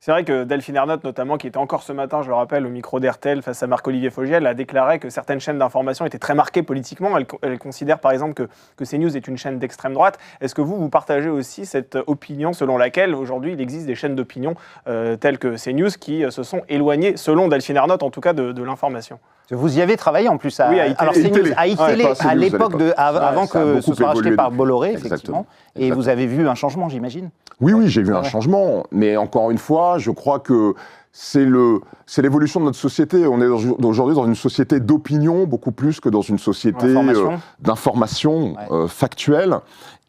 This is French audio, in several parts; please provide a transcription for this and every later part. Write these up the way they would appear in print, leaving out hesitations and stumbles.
C'est vrai que Delphine Ernotte, notamment, qui était encore ce matin, je le rappelle, au micro d'RTL face à Marc-Olivier Fogiel, a déclaré que certaines chaînes d'information étaient très marquées politiquement. Elle considère par exemple que CNews est une chaîne d'extrême droite. Est-ce que vous partagez aussi cette opinion selon laquelle aujourd'hui il existe des chaînes d'opinion telles que CNews qui se sont éloignées, selon Delphine Ernotte en tout cas, de l'information? Vous y avez travaillé en plus oui, à iTélé. Alors CNews, à iTélé, à l'époque, avant que ce soit racheté par Bolloré, effectivement. Et vous avez vu un changement, j'imagine? Oui, j'ai vu un changement. Mais encore une fois, je crois que c'est l'évolution de notre société. On est aujourd'hui dans une société d'opinion, beaucoup plus que dans une société d'information factuelle.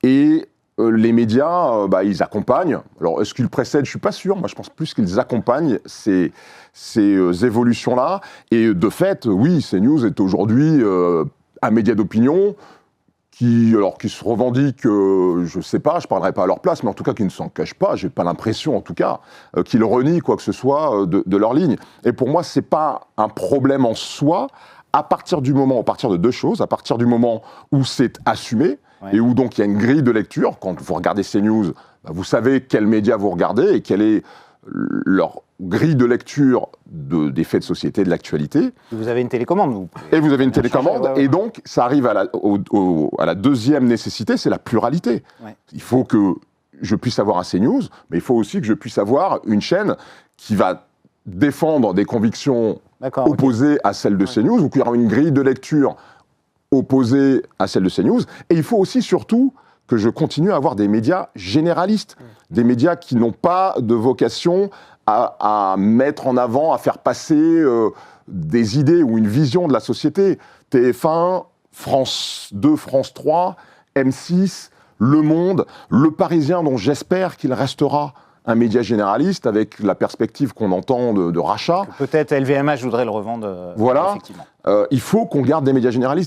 Et les médias, ils accompagnent. Alors, est-ce qu'ils précèdent? Je ne suis pas sûr. Moi, je pense plus qu'ils accompagnent ces évolutions-là. Et de fait, oui, CNews est aujourd'hui un média d'opinion qui se revendique, je ne sais pas, je ne parlerai pas à leur place, mais en tout cas qui ne s'en cache pas, je n'ai pas l'impression en tout cas, qu'ils renient quoi que ce soit de leur ligne. Et pour moi, ce n'est pas un problème en soi, à partir de deux choses, à partir du moment où c'est assumé, et où donc il y a une grille de lecture. Quand vous regardez CNews, vous savez quels médias vous regardez et quelle est leur grille de lecture des faits de société, de l'actualité. Vous avez une télécommande, vous. Et vous avez une télécommande, et donc ça arrive à la deuxième nécessité, c'est la pluralité. Ouais. Il faut que je puisse avoir un CNews, mais il faut aussi que je puisse avoir une chaîne qui va défendre des convictions opposées à celles de CNews, ou qu'il y aura une grille de lecture opposée à celle de CNews. Et il faut aussi, surtout, que je continue à avoir des médias généralistes, des médias qui n'ont pas de vocation à mettre en avant, à faire passer des idées ou une vision de la société. TF1, France 2, France 3, M6, Le Monde, Le Parisien, dont j'espère qu'il restera un média généraliste avec la perspective qu'on entend de rachat. Peut-être LVMH voudrait le revendre. Voilà. Il faut qu'on garde des médias généralistes.